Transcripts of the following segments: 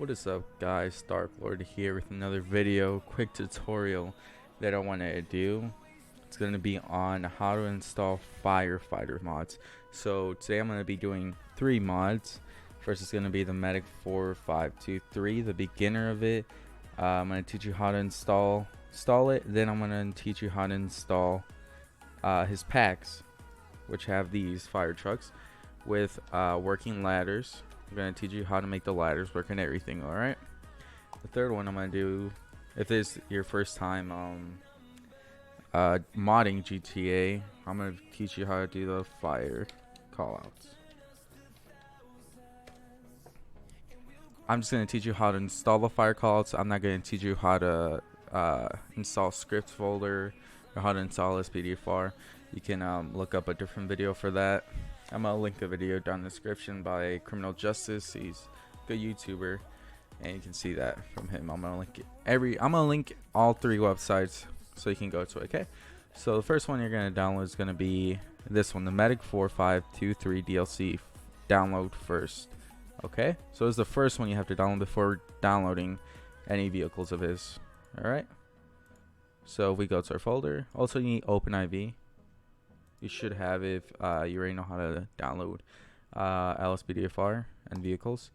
What is up, guys? Darklord here with another video, quick tutorial that I want to do. It's going to be on how to install firefighter mods. So today I'm going to be doing 3 mods. First is going to be the Medic4523, the beginner of it. I'm going to teach you how to install it. Then I'm going to teach you how to install his packs, which have these fire trucks with working ladders. I'm going to teach you how to make the ladders work and everything. Alright, the third one I'm going to do, if this is your first time modding GTA, I'm going to teach you how to do the fire callouts. I'm just going to teach you how to install the fire callouts. I'm not going to teach you how to install script folder or how to install SPDFR. You can look up a different video for that. I'm gonna link a video down in the description by Criminal Justice. He's a good YouTuber, and you can see that from him. I'm gonna link all 3 websites so you can go to it. Okay, so the first one you're gonna download is gonna be this one, the Medic4523 DLC. Download first. Okay, so it's the first one you have to download before downloading any vehicles of his. All right. So if we go to our folder, also you need OpenIV. You should have if you already know how to download LSPDFR and vehicles.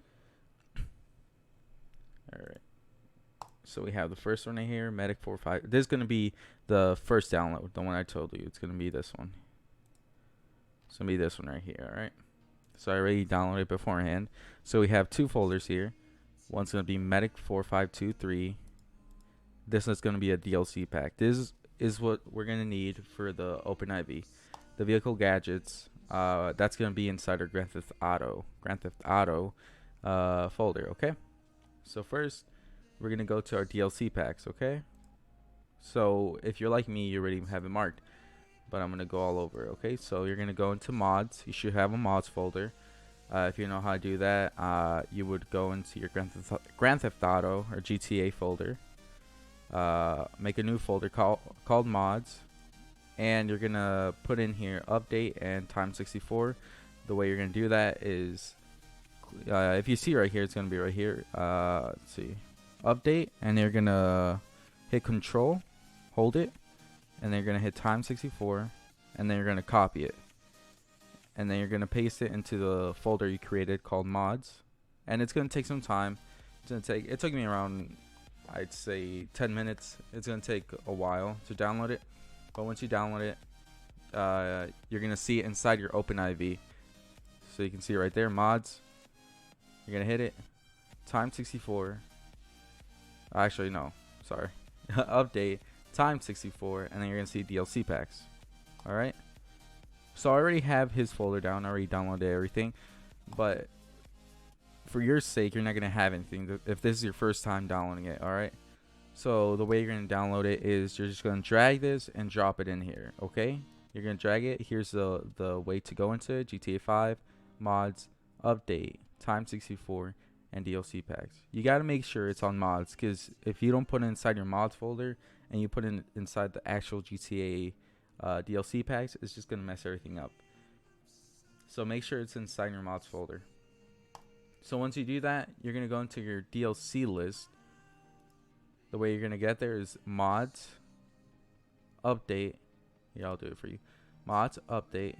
Alright. So we have the first one right here, Medic45. This is going to be the first download, the one I told you. It's going to be this one. It's going to be this one right here, alright? So I already downloaded it beforehand. So we have 2 folders here. One's going to be Medic4523. This is going to be a DLC pack. This is what we're going to need for the OpenIV. The vehicle gadgets, that's going to be inside our Grand Theft Auto folder, okay? So first, we're going to go to our DLC packs, okay? So if you're like me, you already have it marked, but I'm going to go all over, okay? So you're going to go into mods. You should have a mods folder. If you know how to do that, you would go into your Grand Theft Auto or GTA folder. Make a new folder called mods. And you're gonna put in here update and time 64. The way you're gonna do that is, if you see right here, it's gonna be right here. Let's see, update, and you're gonna hit Control, hold it, and then you're gonna hit time 64, and then you're gonna copy it, and then you're gonna paste it into the folder you created called mods. And it's gonna take some time. It took me around, I'd say 10 minutes. It's gonna take a while to download it. But once you download it, you're going to see it inside your OpenIV. So you can see it right there, mods. You're going to hit it. Time 64. Actually, no. Sorry. Update. Time 64. And then you're going to see DLC packs. Alright. So I already have his folder down. I already downloaded everything. But for your sake, you're not going to have anything if this is your first time downloading it. Alright. So the way you're going to download it is you're just going to drag this and drop it in here, okay? You're going to drag it. Here's the way to go into it. GTA 5, mods, update, time 64, and DLC packs. You got to make sure it's on mods, because if you don't put it inside your mods folder and you put it inside the actual GTA DLC packs, it's just going to mess everything up. So make sure it's inside your mods folder. So once you do that, you're going to go into your DLC list. The way you're going to get there is mods, update. Yeah, I'll do it for you. Mods, update,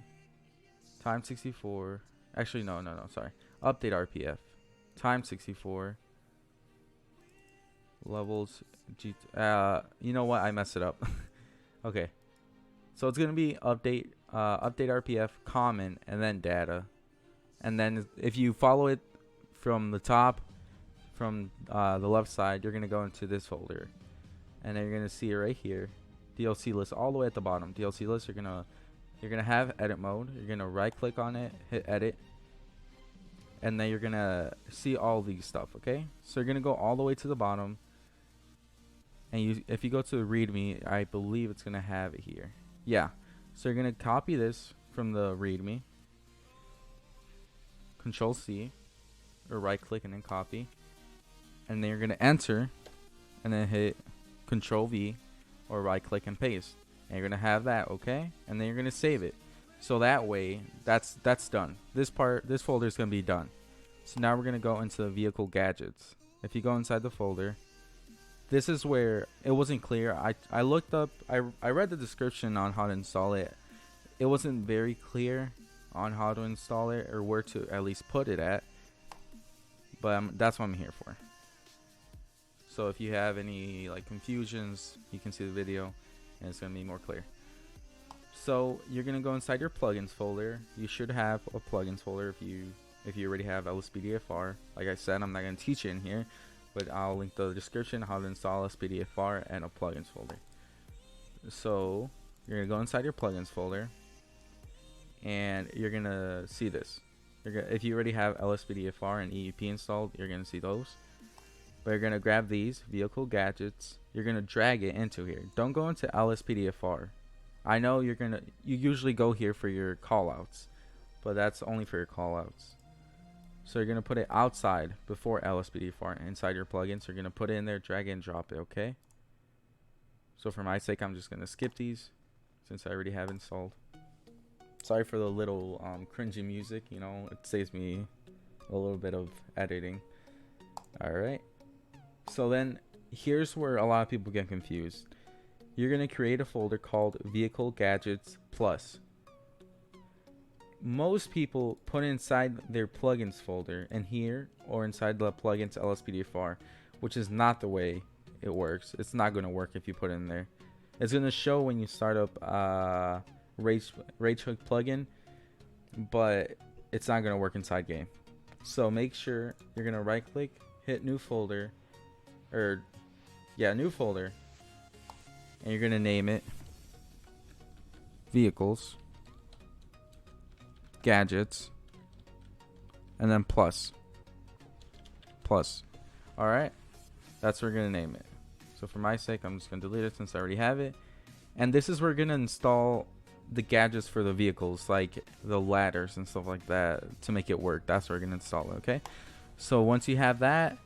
time 64. Actually, no, sorry. Update RPF, time 64, levels, you know what? I messed it up. Okay. So it's going to be update RPF, common, and then data. And then if you follow it from the top, from the left side, you're going to go into this folder, and then you're going to see it right here, DLC list, all the way at the bottom. DLC list, you're going to have edit mode. You're going to right click on it, hit edit, and then you're going to see all these stuff, okay? So you're going to go all the way to the bottom, and if you go to the readme, I believe it's going to have it here. Yeah. So you're going to copy this from the readme, Control C, or right click and then copy. And then you're going to enter and then hit Control V or right click and paste. And you're going to have that, okay? And then you're going to save it. So that way, that's done. This folder is going to be done. So now we're going to go into the vehicle gadgets. if you go inside the folder, this is where it wasn't clear. I looked up, I read the description on how to install it. It wasn't very clear on how to install it or where to at least put it at, but that's what I'm here for. So if you have any like confusions, you can see the video and it's gonna be more clear. So you're gonna go inside your plugins folder. You should have a plugins folder if you already have LSPDFR. Like I said, I'm not gonna teach it in here, but I'll link the description how to install LSPDFR and a plugins folder. So you're gonna go inside your plugins folder, and you're gonna see this. If you already have LSPDFR and EEP installed, you're gonna see those. But you're gonna grab these vehicle gadgets. You're gonna drag it into here. Don't go into LSPDFR. I know you usually go here for your callouts, but that's only for your callouts. So you're gonna put it outside before LSPDFR inside your plugins. You're gonna put it in there, drag it and drop it, okay? So for my sake, I'm just gonna skip these since I already have installed. Sorry for the little cringy music, you know, it saves me a little bit of editing. Alright. So then here's where a lot of people get confused. You're gonna create a folder called Vehicle Gadgets Plus. Most people put inside their plugins folder in here or inside the plugins LSPDFR, which is not the way it works. It's not going to work if you put it in there. It's going to show when you start up Rage Hook plugin, but it's not going to work inside game. So make sure you're going to right click, hit new folder, new folder, and you're going to name it Vehicles Gadgets, and then plus. Alright, that's what we're gonna name it. So for my sake, I'm just gonna delete it since I already have it. And this is where we're gonna install the gadgets for the vehicles, like the ladders and stuff like that, to make it work. That's where we're gonna install it. Okay, so once you have that,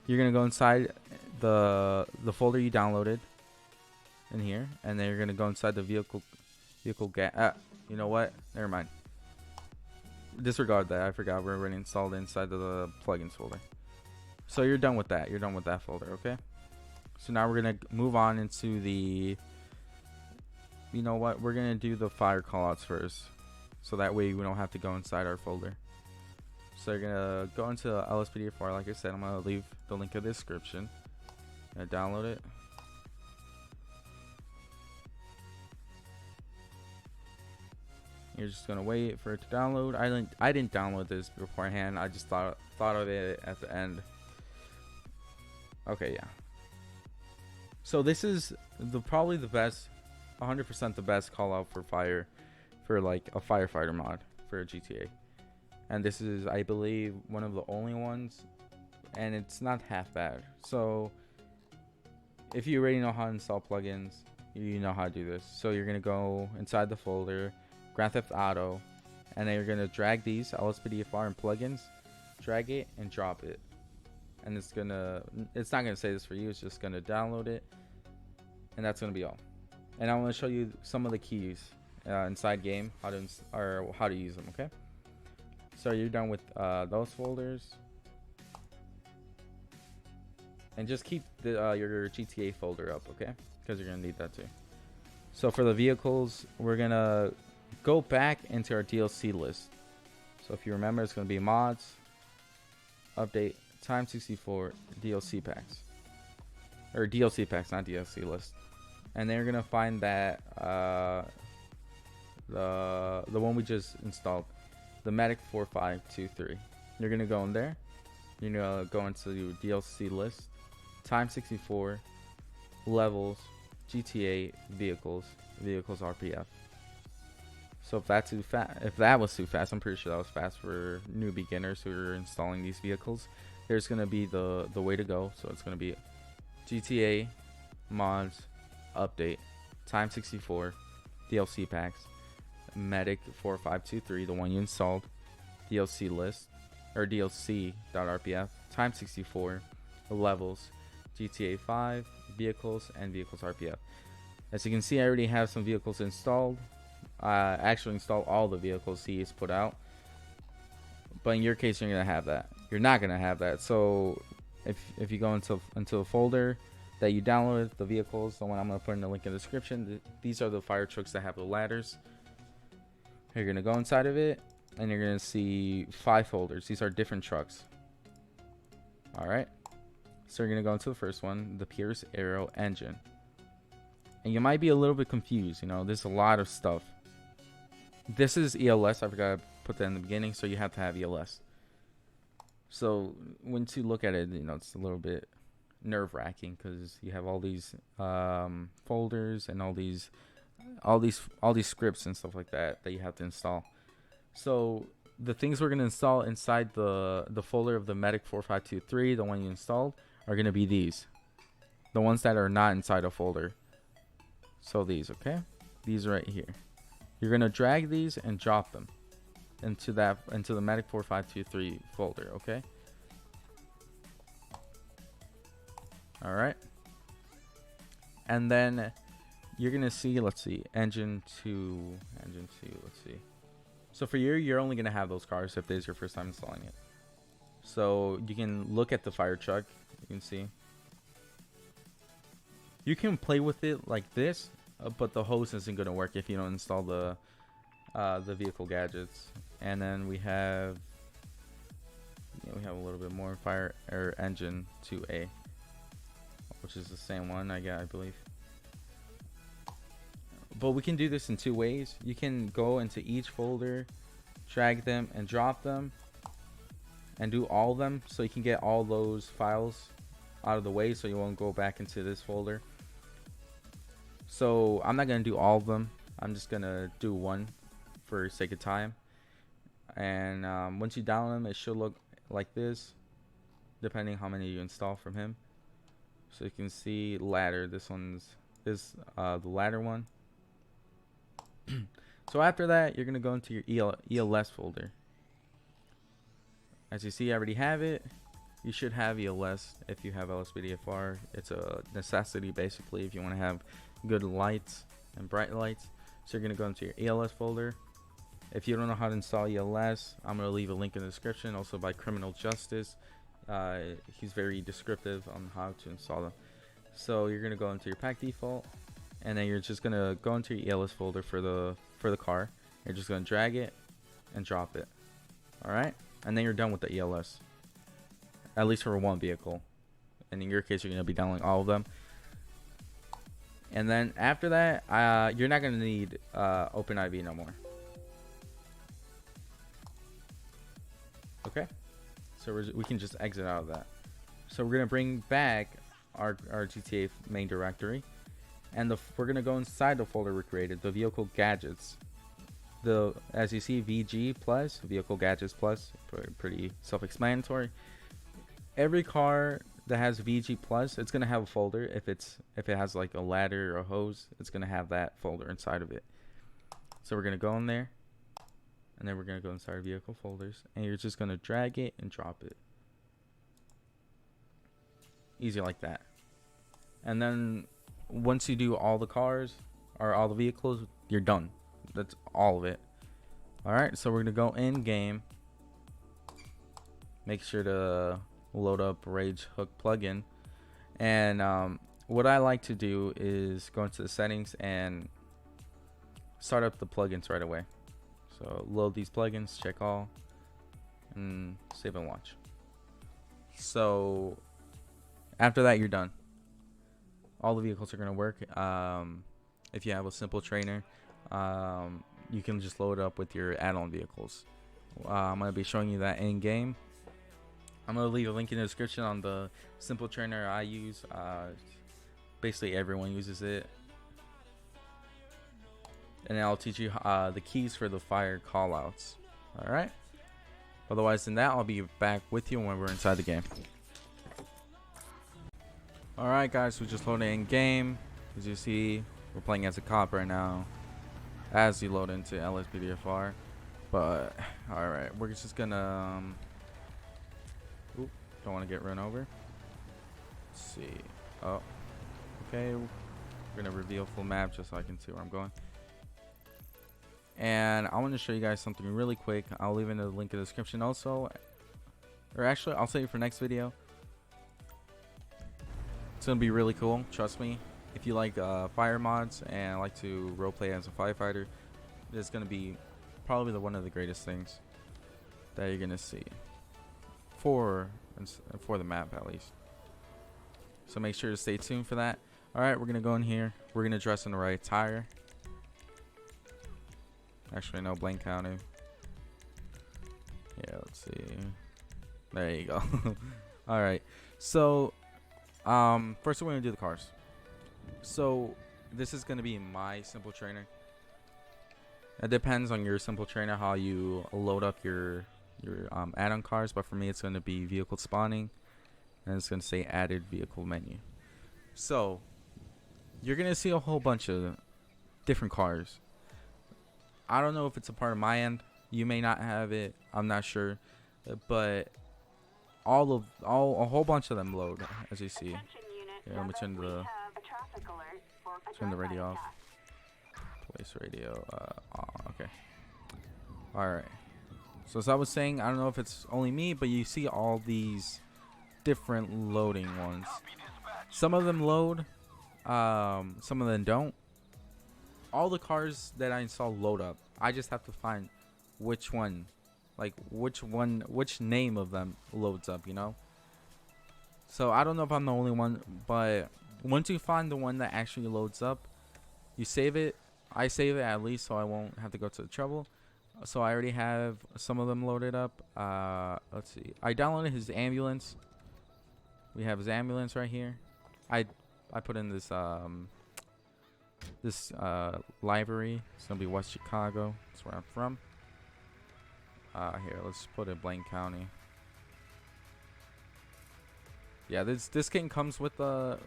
you're gonna go inside the folder you downloaded in here, and then you're gonna go inside the vehicle you know what, never mind, disregard that. I forgot we're already installed inside of the plugins folder. So you're done with that. You're done with that folder, okay? So now we're gonna move on into the, you know what, we're gonna do the fire callouts first, so that way we don't have to go inside our folder. So you're gonna go into LSPDFR. Like I said, I'm gonna leave the link in the description. I'm gonna download it. You're just gonna wait for it to download. I didn't download this beforehand. I just thought of it at the end. Okay, yeah. So this is probably the best, 100% the best call out for fire, for like a firefighter mod for a GTA. And this is, I believe, one of the only ones, and it's not half bad. So if you already know how to install plugins, you know how to do this. So you're gonna go inside the folder, Grand Theft Auto, and then you're gonna drag these LSPDFR and plugins, drag it and drop it, and it's not gonna say this for you. It's just gonna download it, and that's gonna be all. And I want to show you some of the keys inside game, how to use them. Okay, so you're done with those folders, and just keep your GTA folder up, okay, because you're gonna need that too. So for the vehicles, we're gonna go back into our DLC list. So if you remember, it's going to be mods, update, time 64, DLC packs. Or DLC packs, not DLC list. And then you're going to find that the one we just installed, the Medic4523. You're going to go in there. You're going to go into DLC list, time 64, levels, GTA, vehicles RPF. So if that was too fast, I'm pretty sure that was fast for new beginners who are installing these vehicles. Here's gonna be the way to go. So it's gonna be GTA, mods, update, time 64, DLC packs, Medic4523, the one you installed, DLC list or DLC.rpf, time 64, levels, GTA 5, vehicles, and vehicles RPF. As you can see, I already have some vehicles installed. Actually install all the vehicles he's put out, but in your case, you're gonna have that. You're not gonna have that. So if you go into a folder that you downloaded, the vehicles, the one I'm gonna put in the link in the description. These are the fire trucks that have the ladders. You're gonna go inside of it, and you're gonna see 5 folders. These are different trucks. All right. So you're gonna go into the first one, the Pierce Arrow engine, and you might be a little bit confused. You know, there's a lot of stuff. This is ELS. I forgot to put that in the beginning, so you have to have ELS. So once you look at it, you know, it's a little bit nerve-wracking because you have all these folders and all these scripts and stuff like that you have to install. So the things we're gonna install inside the folder of the Medic4523, the one you installed, are gonna be these, the ones that are not inside a folder. So these, okay, these right here. You're gonna drag these and drop them into the Medic4523 folder, okay? All right. And then you're gonna see, let's see, engine 2, let's see. So for you're only gonna have those cars if this is your first time installing it. So you can look at the fire truck. You can see. You can play with it like this, but the hose isn't gonna work if you don't install the vehicle gadgets. And then we have a little bit more fire or engine 2A, which is the same one I believe. But we can do this in 2 ways. You can go into each folder, drag them and drop them, and do all of them, so you can get all those files out of the way so you won't go back into this folder. So I'm not gonna do all of them. I'm just gonna do one for sake of time. And once you download them, it should look like this, depending how many you install from him. So you can see ladder. This is the ladder one. So after that, you're gonna go into your ELS folder. As you see, I already have it. You should have ELS if you have LSPDFR. It's a necessity basically if you want to have good lights and bright lights. So you're gonna go into your ELS folder. If you don't know how to install ELS, I'm gonna leave a link in the description. Also by Criminal Justice, he's very descriptive on how to install them. So you're gonna go into your pack default, and then you're just gonna go into your ELS folder for the car. You're just gonna drag it and drop it. All right, and then you're done with the ELS. At least for one vehicle. And in your case, you're gonna be downloading all of them. And then after that, you're not gonna need OpenIV no more. Okay, so we can just exit out of that. So we're gonna bring back our GTA main directory, and we're gonna go inside the folder we created, the vehicle gadgets. As you see, VG plus vehicle gadgets plus, pretty self-explanatory. Every car that has VG plus, it's gonna have a folder. If it has like a ladder or a hose, it's gonna have that folder inside of it. So we're gonna go in there, and then we're gonna go inside our vehicle folders, and you're just gonna drag it and drop it. Easy like that. And then once you do all the cars or all the vehicles, you're done. That's all of it. All right, so we're gonna go in game. Make sure to load up Rage Hook plugin, and what I like to do is go into the settings and start up the plugins right away. So load these plugins, check all, and save and watch. So after that, you're done. All the vehicles are gonna work. If you have a simple trainer, you can just load it up with your add-on vehicles. I'm gonna be showing you that in game. I'm gonna leave a link in the description on the simple trainer I use. Basically everyone uses it, and I'll teach you the keys for the fire callouts. All right. Otherwise than that, I'll be back with you when we're inside the game. All right, guys, we just loaded in game. As you see, we're playing as a cop right now, as you load into LSPDFR. But all right, we're just gonna. Oop, don't want to get run over. Let's see. Oh, okay. We're gonna reveal full map just so I can see where I'm going. And I want to show you guys something really quick. I'll leave in the link in the description also, or actually I'll save it for next video. It's gonna be really cool. Trust me. If you like fire mods and like to roleplay as a firefighter, it's gonna be probably one of the greatest things that you're gonna see for the map at least. So make sure to stay tuned for that. All right, we're gonna go in here. We're gonna dress in the right attire. Actually, no, Blaine County. Yeah, let's see. There you go. All right. So, first we're gonna do the cars. So this is gonna be my simple trainer. It depends on your simple trainer how you load up your add-on cars, but for me it's gonna be vehicle spawning, and it's gonna say added vehicle menu. So you're gonna see a whole bunch of different cars. I don't know if it's a part of my end. You may not have it. I'm not sure, but a whole bunch of them load, as you see. Yeah, let me turn the radio off. Place radio. Okay. All right. So as I was saying, I don't know if it's only me, but you see all these different loading ones. Some of them load. Some of them don't. All the cars that I install load up. I just have to find which one, which name of them loads up, you know? So I don't know if I'm the only one, but once you find the one that actually loads up, you save it. I save it at least so I won't have to go to the trouble. So I already have some of them loaded up. Let's see. I downloaded his ambulance. We have his ambulance right here. I put in this library. It's gonna be West Chicago. That's where I'm from. Here, let's put it Blaine County. Yeah, this kit comes with the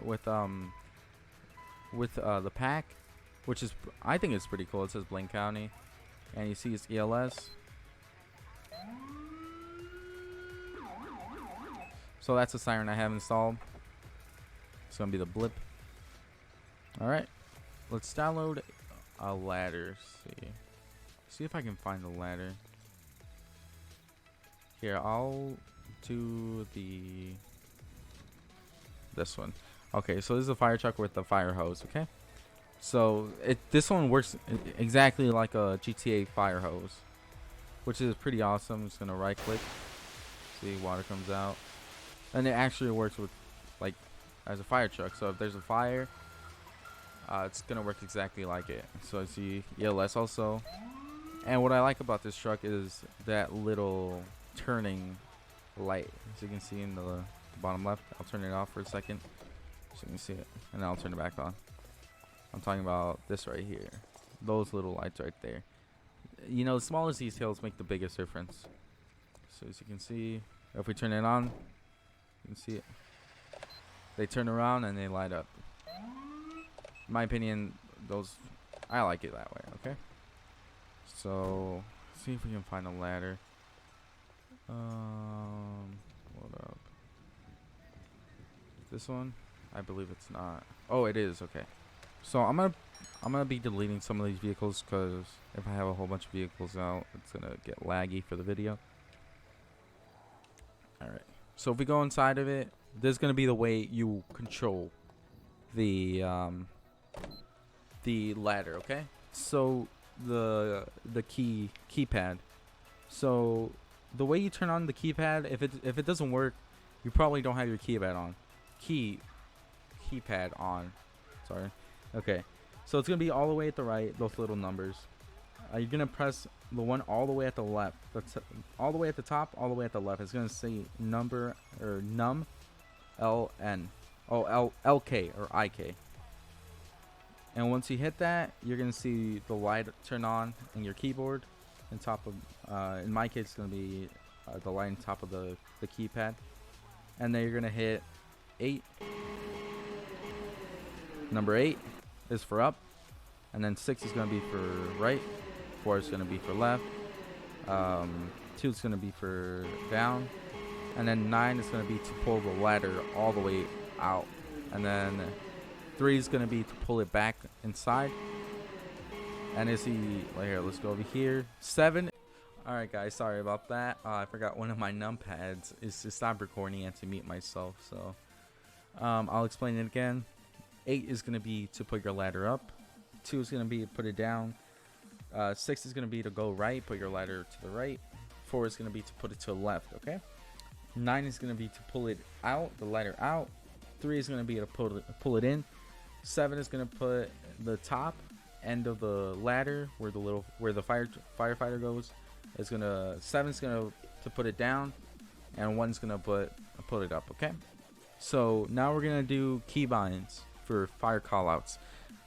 pack, which is, I think it's pretty cool. It says Blaine County, and you see it's ELS. So that's a siren I have installed. It's gonna be the blip. All right, let's download a ladder. See if I can find the ladder. Here, I'll do this one. Okay, so this is a fire truck with the fire hose. Okay, so this one works exactly like a GTA fire hose, which is pretty awesome. I'm just gonna right click, see water comes out, and it actually works with as a fire truck. So if there's a fire, it's gonna work exactly like it. So I see ELS also, and what I like about this truck is that little turning light, as you can see in the bottom left. I'll turn it off for a second so you can see it, and then I'll turn it back on. I'm talking about this right here, those little lights right there. You know, the smallest details make the biggest difference. So as you can see, if we turn it on, you can see it. They turn around and they light up. In my opinion, I like it that way. Okay, so see if we can find a ladder. Hold up. This one, I believe it's not. Oh, it is. Okay, so I'm gonna be deleting some of these vehicles, because if I have a whole bunch of vehicles out, it's gonna get laggy for the video. All right, so if we go inside of it, this is gonna be the way you control the ladder. Okay, so the keypad. So the way you turn on the keypad, if it doesn't work, you probably don't have your keypad on. Sorry. Okay, so it's gonna be all the way at the right, those little numbers. You're gonna press the one all the way at the left. That's all the way at the top, all the way at the left. It's gonna say number or num LN. Oh, LK or IK. And once you hit that, you're gonna see the light turn on in your keyboard. On top of, in my case, it's gonna be the light on top of the keypad. And then you're gonna hit 8. Number 8 is for up, and then 6 is gonna be for right. 4 is gonna be for left. 2 is gonna be for down, and then 9 is gonna be to pull the ladder all the way out, and then 3 is gonna be to pull it back inside. And is he right here? Let's go over here. 7. All right, guys. Sorry about that. I forgot one of my numpads is to stop recording and to mute myself. So I'll explain it again. 8 is going to be to put your ladder up. 2 is going to be to put it down. 6 is going to be to go right, put your ladder to the right. 4 is going to be to put it to the left, okay? 9 is going to be to pull it out, the ladder out. 3 is going to be to pull it in. 7 is going to put the top end of the ladder where the firefighter goes. 7 is going to put it down, and 1 is going to put it up, okay? So now we're going to do keybinds for fire callouts.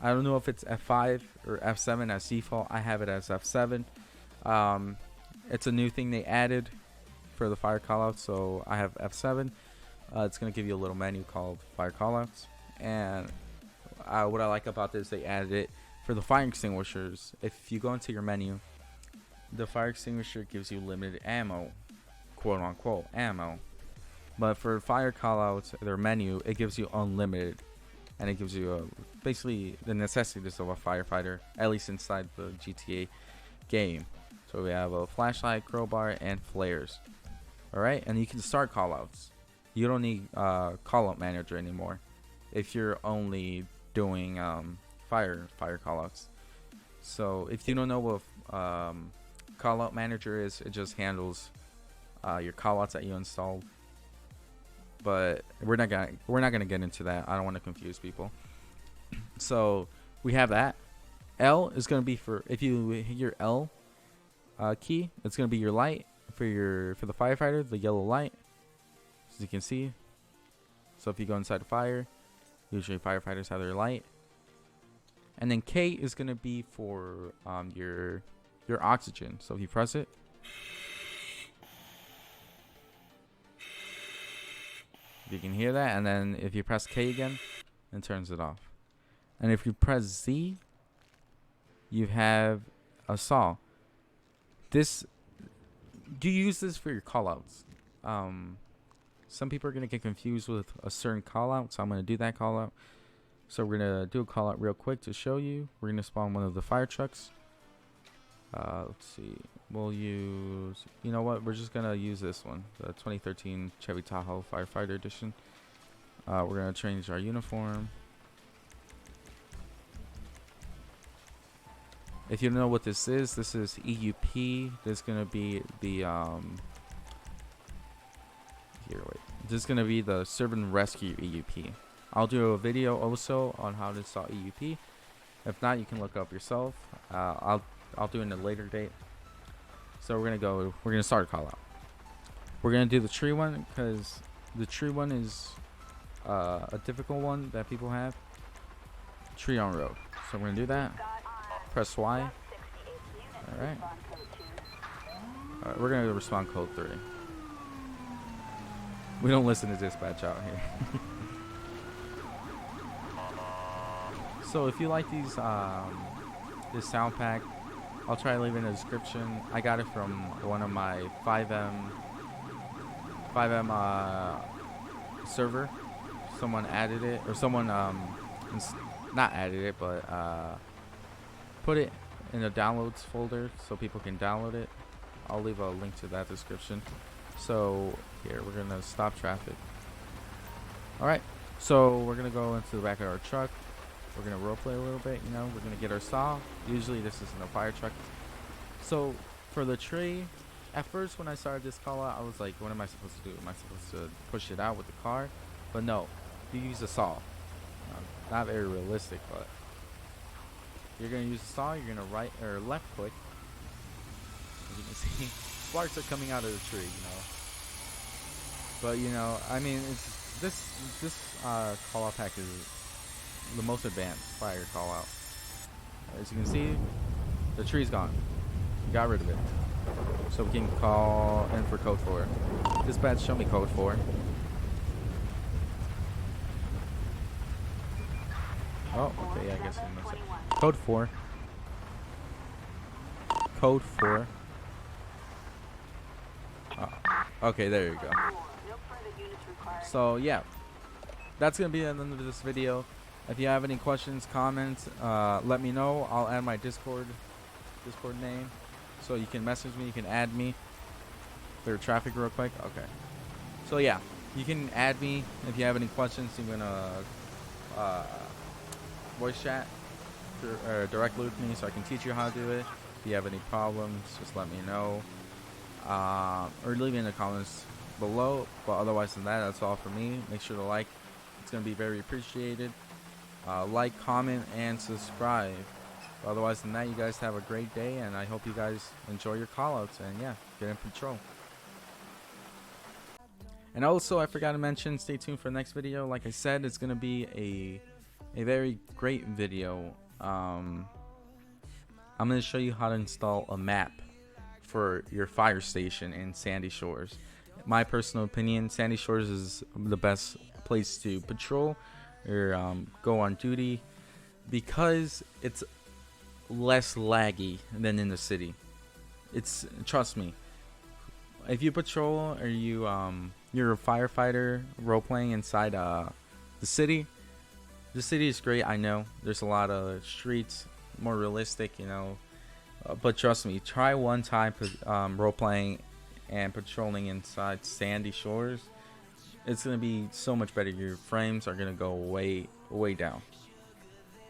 I don't know if it's F5 or F7 as default. I have it as F7. It's a new thing they added for the fire callouts, so I have F7. It's going to give you a little menu called fire callouts. And what I like about this, they added it for the fire extinguishers. If you go into your menu, the fire extinguisher gives you limited ammo, quote unquote ammo. But for fire callouts, their menu, it gives you unlimited. And it gives you basically the necessities of a firefighter, at least inside the GTA game. So we have a flashlight, crowbar, and flares. Alright, and you can start callouts. You don't need callout manager anymore if you're only doing fire callouts. So if you don't know what callout manager is, it just handles your callouts that you installed. But we're not gonna get into that. I don't want to confuse people. So we have that. L is gonna be for if you hit your L key, it's gonna be your light for the firefighter, the yellow light, as you can see. So if you go inside the fire, usually firefighters have their light. And then K is gonna be for your oxygen. So if you press it, you can hear that, and then if you press K again, it turns it off. And if you press Z, you have a saw. Do you use this for your callouts? Some people are gonna get confused with a certain callout, so I'm gonna do that callout. So we're gonna do a callout real quick to show you. We're gonna spawn one of the fire trucks. Let's see. We'll use, you know what? We're just gonna use this one, the 2013 Chevy Tahoe Firefighter Edition. We're gonna change our uniform. If you don't know what this is EUP. This is gonna be the This is gonna be the Serve and Rescue EUP. I'll do a video also on how to install EUP. If not, you can look up yourself. I'll do it in a later date. So we're gonna start a call out. We're gonna do the tree one because the tree one is a difficult one that people have. Tree on road. So we're gonna do that. Press Y. Alright. We're gonna respond code 3. We don't listen to dispatch out here. So if you like these this sound pack, I'll try to leave it in the description. I got it from one of my 5M server. Someone added it, or someone not added it, but put it in the downloads folder so people can download it. I'll leave a link to that description. So here we're gonna stop traffic. All right, so we're gonna go into the back of our truck. We're gonna roleplay a little bit, you know. We're gonna get our saw. Usually this isn't a fire truck. So for the tree, at first when I started this call out, I was like, what am I supposed to do? Am I supposed to push it out with the car? But no, you use a saw. Not very realistic, but you're gonna use a saw. You're gonna right or left click. As you can see, sparks are coming out of the tree, you know. But you know, I mean, it's this call out pack is the most advanced fire call out. As you can see, the tree's gone. We got rid of it. So we can call in for code 4. Dispatch, show me code 4. Oh, okay, yeah, I guess I missed it. Code 4. Code 4. Oh, okay, there you go. So yeah, that's gonna be the end of this video. If you have any questions, comments, let me know. I'll add my Discord name, so you can message me. You can add me. Clear traffic real quick. Okay. So yeah, You can add me if you have any questions. You can voice chat directly with me so I can teach you how to do it. If you have any problems, just let me know. Or leave it in the comments below. But otherwise than that, that's all for me. Make sure to like. It's going to be very appreciated. Like, comment, and subscribe. But otherwise than that, you guys have a great day, and I hope you guys enjoy your callouts. And yeah, get in patrol. And also, I forgot to mention, stay tuned for the next video. Like I said, it's going to be a very great video. I'm going to show you how to install a map for your fire station in Sandy Shores. My personal opinion, Sandy Shores is the best place to patrol or go on duty because it's less laggy than in the city. It's, trust me, if you patrol or you're a firefighter role playing inside the city is great. I know there's a lot of streets, more realistic, you know, but trust me, try one time role playing and patrolling inside Sandy Shores. It's gonna be so much better. Your frames are gonna go way down,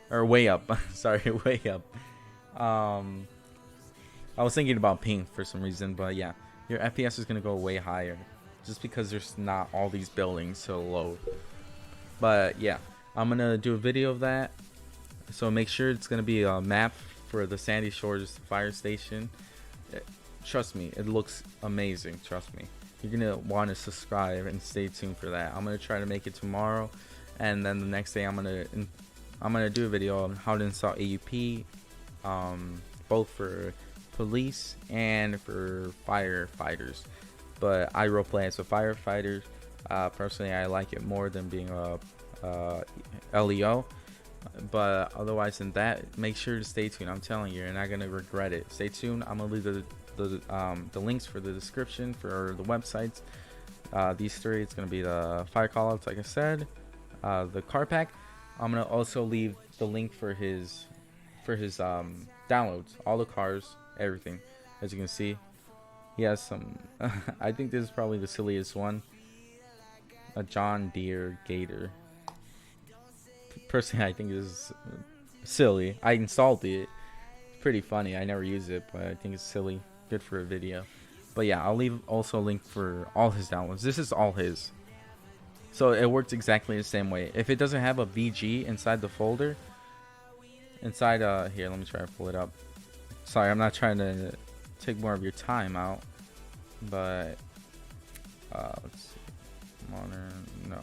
or way up. Sorry, way up. I was thinking about ping for some reason, but yeah, your FPS is gonna go way higher just because there's not all these buildings to load. But yeah, I'm gonna do a video of that, so make sure it's gonna be a map for the Sandy Shores fire station. Trust me, it looks amazing. Trust me, you're gonna want to subscribe and stay tuned for that. I'm gonna try to make it tomorrow, and then the next day I'm gonna do a video on how to install AUP, both for police and for firefighters. But I roleplay as a firefighter. Personally, I like it more than being a LEO. But otherwise than that, make sure to stay tuned. I'm telling you, you're not gonna regret it. Stay tuned. I'm gonna leave the links for the description for the websites. These three, it's gonna be the fire callouts, like I said, the car pack. I'm gonna also leave the link for his downloads, all the cars, everything. As you can see, he has some. I think this is probably the silliest one. A John Deere Gator. Personally, I think this is silly. I installed it. It's pretty funny. I never use it, but I think it's silly. Good for a video. But yeah, I'll leave also a link for all his downloads. This is all his. So it works exactly the same way. If it doesn't have a VG inside the folder, inside here, let me try to pull it up. Sorry, I'm not trying to take more of your time out, but let's see. Modern, no.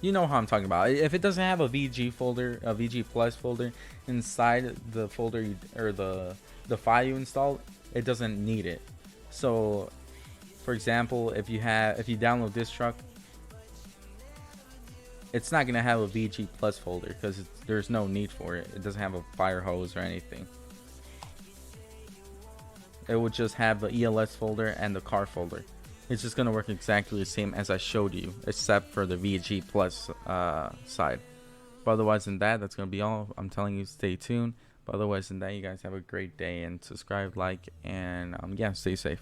You know how I'm talking about. If it doesn't have a VG folder, a VG plus folder inside the folder or the file you installed, it doesn't need it. So, for example, if you download this truck, it's not gonna have a VG plus folder because there's no need for it. It doesn't have a fire hose or anything. It would just have the ELS folder and the car folder. It's just gonna work exactly the same as I showed you, except for the VG plus side. But otherwise than that, that's gonna be all. I'm telling you, stay tuned. But otherwise than that, you guys have a great day, and subscribe, like, and yeah, stay safe.